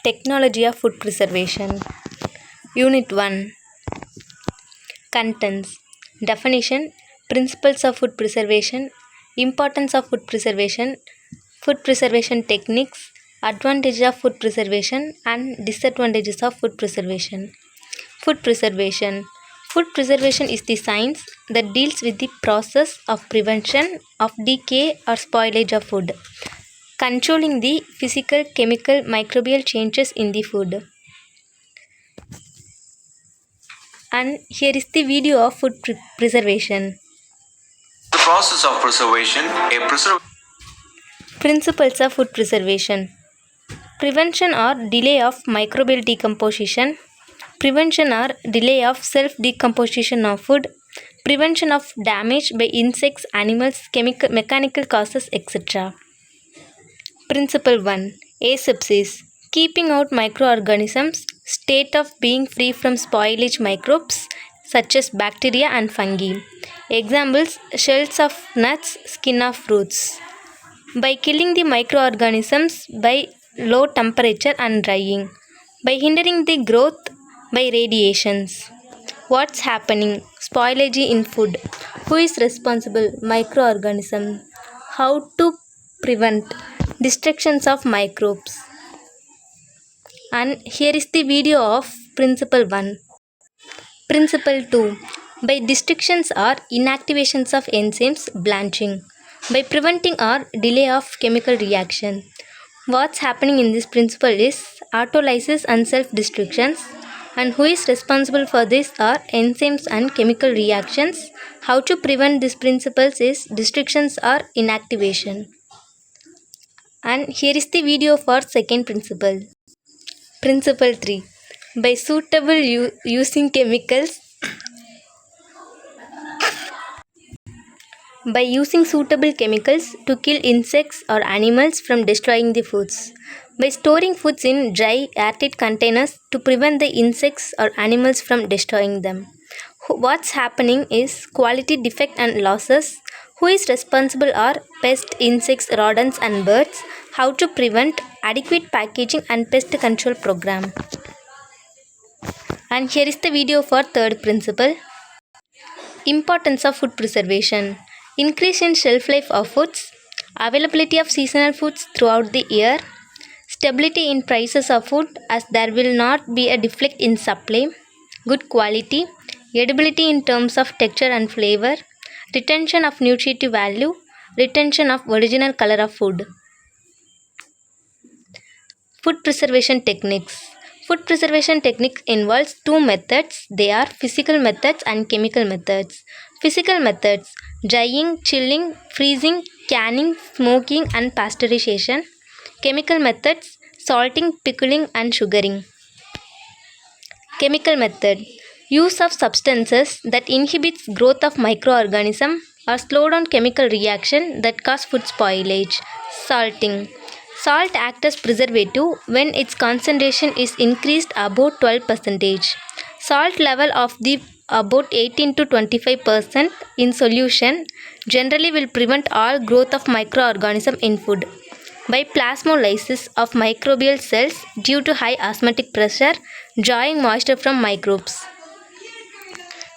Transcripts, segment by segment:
Technology of Food Preservation. Unit 1. Contents. Definition. Principles of food preservation. Importance of food preservation techniques, advantages of food preservation and disadvantages of food preservation. Food preservation. Food preservation is the science that deals with the process of prevention of decay or spoilage of food, controlling the physical, chemical, microbial changes in the food. And here is the video of food preservation. The process of preservation, Principles of food preservation. Prevention or delay of microbial decomposition. Prevention or delay of self-decomposition of food. Prevention of damage by insects, animals, chemical, mechanical causes, etc. Principle 1. Asepsis. Keeping out microorganisms. State of being free from spoilage microbes such as bacteria and fungi. Examples: shells of nuts, skin of fruits. By killing the microorganisms by low temperature and drying. By hindering the growth by radiations. What's happening? Spoilage in food. Who is responsible? Microorganism. How to prevent? Destructions of microbes. And here is the video of Principle 1. Principle 2. By destructions or inactivations of enzymes, blanching. By preventing or delay of chemical reaction. What's happening in this principle is autolysis and self-destructions. And who is responsible for this are enzymes and chemical reactions. How to prevent these principles is destructions or inactivation. And here is the video for second principle. Principle 3. By using chemicals. By using suitable chemicals to kill insects or animals from destroying the foods. By storing foods in dry, airtight containers to prevent the insects or animals from destroying them. What's happening is quality defect and losses. Who is responsible are pests, insects, rodents and birds. How to prevent? Adequate packaging and pest control program. And here is the video for third principle. Importance of food preservation. Increase in shelf life of foods. Availability of seasonal foods throughout the year. Stability in prices of food as there will not be a deflect in supply. Good quality. Edibility in terms of texture and flavor. Retention of nutritive value. Retention of original color of food. Food preservation techniques. Food preservation techniques involves two methods. They are physical methods and chemical methods. Physical methods: drying, chilling, freezing, canning, smoking and pasteurization. Chemical methods: salting, pickling and sugaring. Chemical method: use of substances that inhibits growth of microorganism or slow down chemical reaction that cause food spoilage. Salting. Salt acts as preservative when its concentration is increased above 12%. Salt level of the about 18 to 25% in solution generally will prevent all growth of microorganism in food. By plasmolysis of microbial cells due to high osmotic pressure, drawing moisture from microbes.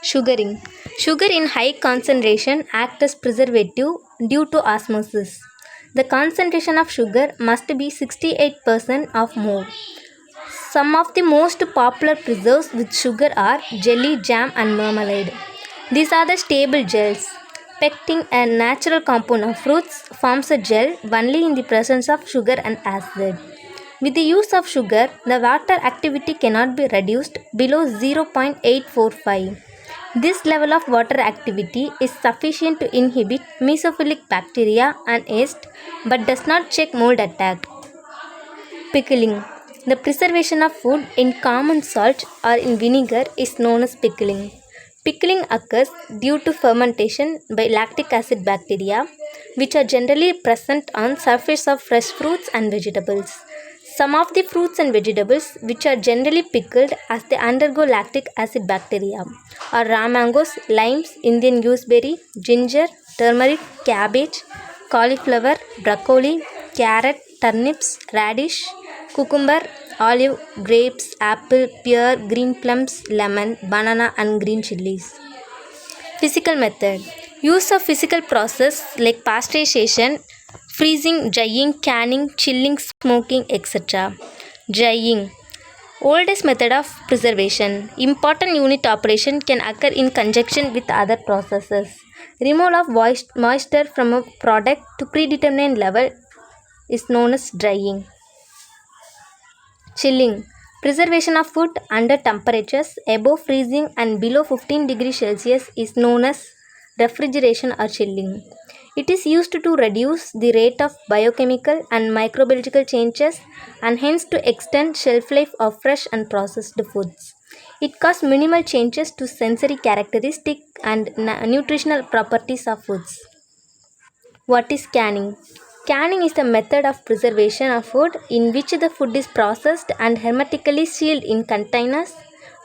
Sugaring. Sugar in high concentration acts as preservative due to osmosis. The concentration of sugar must be 68% or more. Some of the most popular preserves with sugar are jelly, jam and marmalade. These are the stable gels. Pectin, a natural compound of fruits, forms a gel only in the presence of sugar and acid. With the use of sugar, the water activity cannot be reduced below 0.845. This level of water activity is sufficient to inhibit mesophilic bacteria and yeast but does not check mold attack. Pickling. The preservation of food in common salt or in vinegar is known as pickling. Pickling occurs due to fermentation by lactic acid bacteria, which are generally present on surface of fresh fruits and vegetables. Some of the fruits and vegetables which are generally pickled as they undergo lactic acid bacteria are raw mangoes, limes, Indian gooseberry, ginger, turmeric, cabbage, cauliflower, broccoli, carrot, turnips, radish, cucumber, olive, grapes, apple, pear, green plums, lemon, banana, and green chilies. Physical method. Use of physical process like pasteurization, freezing, drying, canning, chilling, smoking, etc. Drying. Oldest method of preservation. Important unit operation can occur in conjunction with other processes. Removal of moisture from a product to predetermined level is known as drying. Chilling. Preservation of food under temperatures above freezing and below 15 degrees Celsius is known as refrigeration or chilling. It is used to reduce the rate of biochemical and microbiological changes and hence to extend shelf life of fresh and processed foods. It causes minimal changes to sensory characteristics and nutritional properties of foods. What is canning? Canning is the method of preservation of food in which the food is processed and hermetically sealed in containers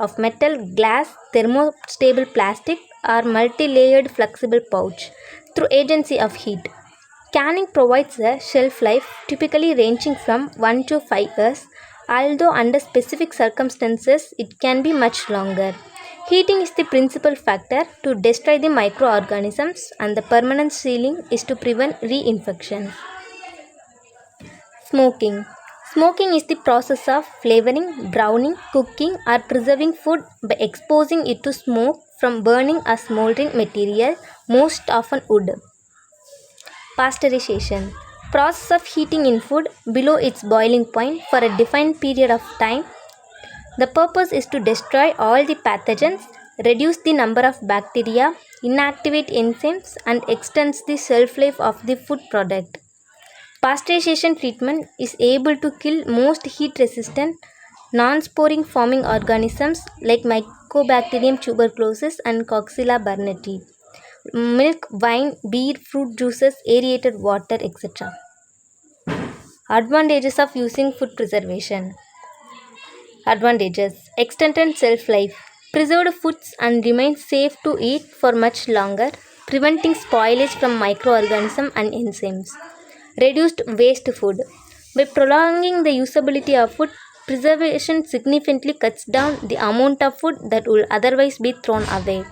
of metal, glass, thermostable plastic, or multi-layered flexible pouch through agency of heat. Canning provides a shelf life typically ranging from 1 to 5 years, although under specific circumstances it can be much longer. Heating is the principal factor to destroy the microorganisms, and the permanent sealing is to prevent reinfection. Smoking. Smoking is the process of flavoring, browning, cooking, or preserving food by exposing it to smoke from burning or smoldering material, most often wood. Pasteurization. Process of heating in food below its boiling point for a defined period of time. The purpose is to destroy all the pathogens, reduce the number of bacteria, inactivate enzymes, and extends the shelf life of the food product. Pasteurization treatment is able to kill most heat-resistant, non-sporing forming organisms like Mycobacterium tuberculosis and Coxella burnetii. Milk, wine, beer, fruit juices, aerated water, etc. Advantages of using food preservation. Advantages. Extended shelf life. Preserved foods and remain safe to eat for much longer, preventing spoilage from microorganisms and enzymes. Reduced waste food. By prolonging the usability of food, preservation significantly cuts down the amount of food that would otherwise be thrown away.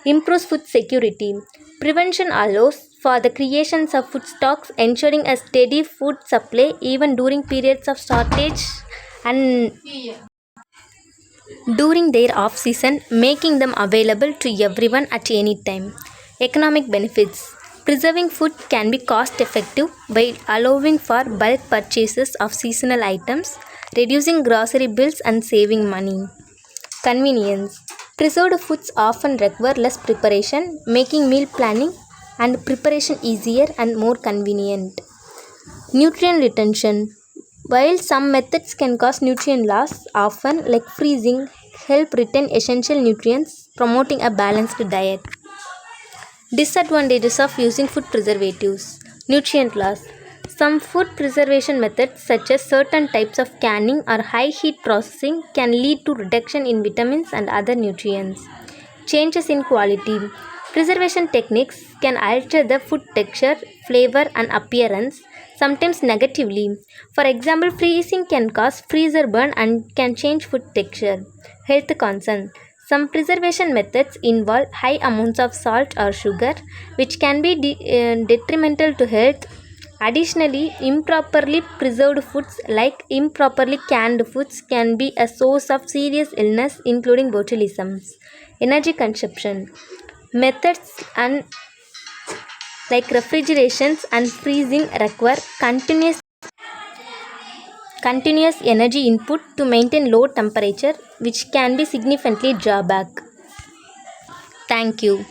Improves food security. Prevention allows for the creation of food stocks, ensuring a steady food supply even during periods of shortage and during their off season, making them available to everyone at any time. Economic benefits. Preserving food can be cost effective by allowing for bulk purchases of seasonal items, reducing grocery bills and saving money. Convenience. Preserved foods often require less preparation, making meal planning and preparation easier and more convenient. Nutrient retention. While some methods can cause nutrient loss, often like freezing, help retain essential nutrients, promoting a balanced diet. Disadvantages of using food preservatives. Nutrient loss. Some food preservation methods, such as certain types of canning or high heat processing, can lead to reduction in vitamins and other nutrients. Changes in quality. Preservation techniques can alter the food texture, flavor, and appearance, sometimes negatively. For example, freezing can cause freezer burn and can change food texture. Health concern. Some preservation methods involve high amounts of salt or sugar, which can be detrimental to health. Additionally, improperly preserved foods like improperly canned foods can be a source of serious illness, including botulism. Energy consumption. Methods and like refrigerations and freezing require continuous energy input to maintain low temperature, which can be significantly drawback. Thank you.